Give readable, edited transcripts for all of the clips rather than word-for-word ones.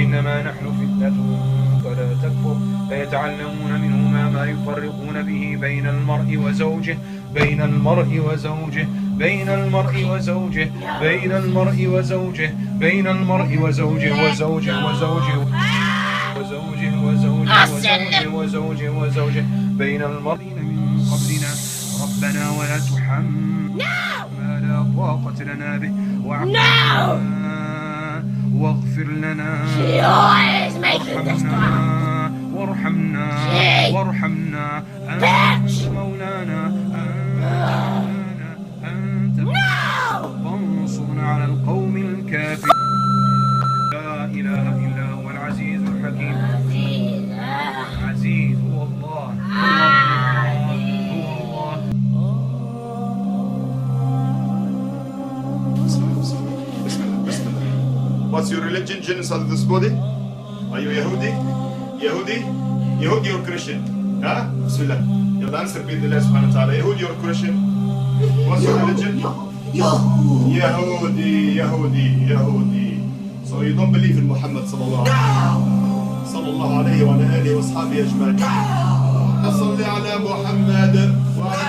إنما نحن فتنة فلا تكفر فيتعلمون منهما ما يفرقون به بين المرء وزوجه بين المرء وزوجه بين المرء وزوجه بين المرء وزوجه بين المرء وزوجه وزوجه وزوجه وزوجه وزوجه وزوجه وزوجه بين المرء من قبلنا ربنا ولا تحملنا ما لا طاقة لنا به واعف عنا واغفر لنا وارحمنا وارحمنا أنت مولانا أنت فانصرنا على القوم الكافرين لا إله إلا هو العزيز الحكيم عزيز هو الله What's your religion, jinn inside of this body? Are you Yahudi? Yahudi? Yahudi or Christian? Huh? Bismillah. You'll answer bi'idhnillah subhanahu wa ta'ala. Yahudi or Christian? What's your religion? Yahudi. Yahudi. So you don't believe in Muhammad sallallahu alayhi wa alihi wa ashabihi ajma'in. Salli ala Muhammad wa ala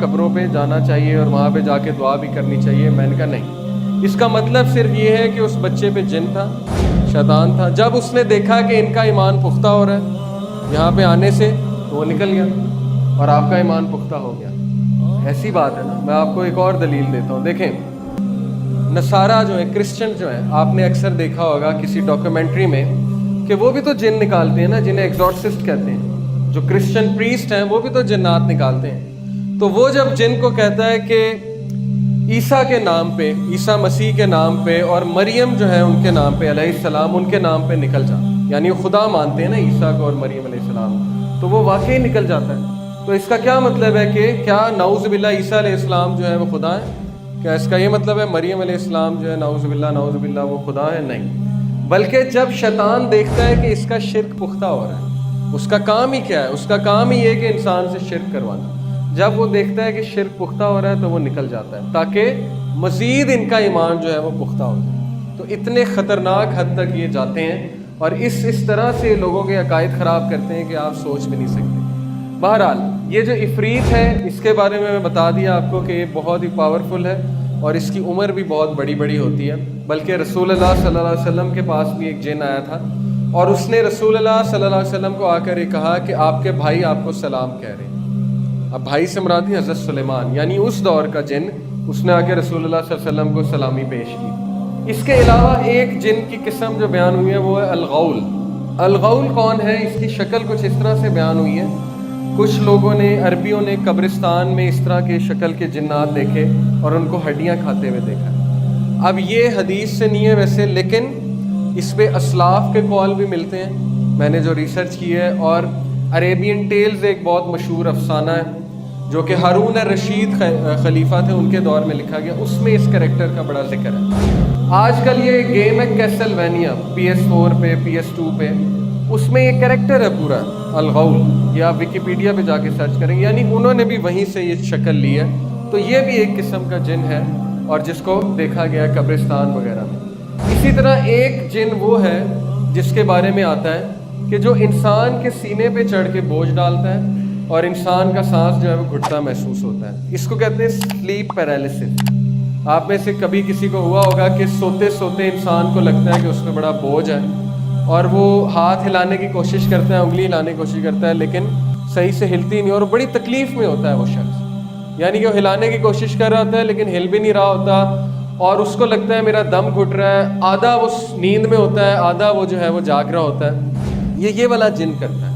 قبروں پہ جانا چاہیے اور وہاں پہ جا کے دعا بھی کرنی چاہیے۔ میں نے کہا نہیں، اس کا مطلب صرف یہ ہے کہ اس بچے پہ جن تھا، شیطان تھا، جب اس نے دیکھا کہ ان کا ایمان پختہ ہو رہا ہے یہاں پہ آنے سے تو وہ نکل گیا اور آپ کا ایمان پختہ ہو گیا۔ ایسی بات ہے نا۔ میں آپ کو ایک اور دلیل دیتا ہوں، دیکھیں نصارہ جو ہے، کرسچن جو ہیں، آپ نے اکثر دیکھا ہوگا کسی ڈاکیومنٹری میں کہ وہ بھی تو جن نکالتے ہیں نا، جنہیں ایگزورسسٹ کہتے ہیں۔ جو کرسچن پریسٹ ہیں وہ بھی تو جنات نکالتے ہیں۔ تو وہ جب جن کو کہتا ہے کہ عیسیٰ کے نام پہ، عیسیٰ مسیح کے نام پہ اور مریم جو ہے ان کے نام پہ علیہ السلام، ان کے نام پہ نکل جا، یعنی وہ خدا مانتے ہیں نا عیسیٰ کو اور مریم علیہ السلام، تو وہ واقعی نکل جاتا ہے۔ تو اس کا کیا مطلب ہے کہ کیا نعوذ باللہ عیسیٰ علیہ السلام جو ہے وہ خدا ہے؟ کیا اس کا یہ مطلب ہے مریم علیہ السلام جو ہے نعوذ باللہ وہ خدا ہے؟ نہیں، بلکہ جب شیطان دیکھتا ہے کہ اس کا شرک پختہ ہو رہا ہے، اس کا کام ہی کیا ہے؟ اس کا کام ہی یہ کہ انسان سے شرک کروانا۔ جب وہ دیکھتا ہے کہ شرک پختہ ہو رہا ہے تو وہ نکل جاتا ہے تاکہ مزید ان کا ایمان جو ہے وہ پختہ ہو جائے۔ تو اتنے خطرناک حد تک یہ جاتے ہیں اور اس طرح سے لوگوں کے عقائد خراب کرتے ہیں کہ آپ سوچ بھی نہیں سکتے۔ بہرحال یہ جو عفریت ہے اس کے بارے میں بتا دیا آپ کو کہ یہ بہت ہی پاورفل ہے اور اس کی عمر بھی بہت بڑی بڑی ہوتی ہے۔ بلکہ رسول اللہ صلی اللہ علیہ وسلم کے پاس بھی ایک جن آیا تھا اور اس نے رسول اللہ صلی اللہ علیہ وسلم کو آ کر یہ کہا کہ آپ کے بھائی آپ کو سلام کہہ رہے ہیں۔ اب بھائی سے مراد ہے حضرت سلیمان، یعنی اس دور کا جن، اس نے آ کے رسول اللہ صلی اللہ علیہ وسلم کو سلامی پیش کی۔ اس کے علاوہ ایک جن کی قسم جو بیان ہوئی ہے وہ ہے الغول۔ الغول کون ہے؟ اس کی شکل کچھ اس طرح سے بیان ہوئی ہے۔ کچھ لوگوں نے، عربیوں نے قبرستان میں اس طرح کے شکل کے جنات دیکھے اور ان کو ہڈیاں کھاتے ہوئے دیکھا۔ اب یہ حدیث سے نہیں ہے ویسے، لیکن اس پہ اسلاف کے قول بھی ملتے ہیں، میں نے جو ریسرچ کی ہے۔ اور عریبین ٹیلز ایک بہت مشہور افسانہ ہے جو کہ ہارون الرشید خلیفہ تھے ان کے دور میں لکھا گیا، اس میں اس کریکٹر کا بڑا ذکر ہے۔ آج کل یہ گیم ہے کیسلوینیا، PS4 پہ، PS2 پہ، اس میں یہ کریکٹر ہے پورا الغول، یہ آپ ویکیپیڈیا پہ جا کے سرچ کریں، یعنی انہوں نے بھی وہیں سے یہ شکل لی ہے۔ تو یہ بھی ایک قسم کا جن ہے اور جس کو دیکھا گیا ہے قبرستان وغیرہ میں۔ اسی طرح ایک جن وہ ہے جس کے بارے میں آتا ہے کہ جو انسان کے سینے پہ چڑھ کے بوجھ ڈالتا ہے اور انسان کا سانس جو ہے وہ گھٹتا محسوس ہوتا ہے۔ اس کو کہتے ہیں سلیپ پیرالسس۔ آپ میں سے کبھی کسی کو ہوا ہوگا کہ سوتے سوتے انسان کو لگتا ہے کہ اس پہ بڑا بوجھ ہے اور وہ ہاتھ ہلانے کی کوشش کرتا ہے، انگلی ہلانے کی کوشش کرتا ہے، لیکن صحیح سے ہلتی نہیں اور بڑی تکلیف میں ہوتا ہے وہ شخص، یعنی کہ وہ ہلانے کی کوشش کر رہا ہوتا ہے لیکن ہل بھی نہیں رہا ہوتا اور اس کو لگتا ہے میرا دم گھٹ رہا ہے، آدھا وہ نیند میں ہوتا ہے، آدھا وہ جو ہے وہ جاگ رہا ہوتا ہے۔ یہ والا جن کرتا ہے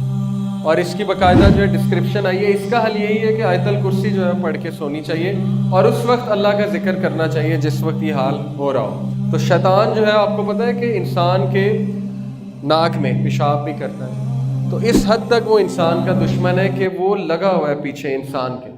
اور اس کی باقاعدہ جو ہے ڈسکرپشن آئی ہے۔ اس کا حل یہی ہے کہ آیت الکرسی جو ہے پڑھ کے سونی چاہیے اور اس وقت اللہ کا ذکر کرنا چاہیے جس وقت یہ حال ہو رہا ہو۔ تو شیطان جو ہے آپ کو پتہ ہے کہ انسان کے ناک میں پیشاب بھی کرتا ہے، تو اس حد تک وہ انسان کا دشمن ہے کہ وہ لگا ہوا ہے پیچھے انسان کے۔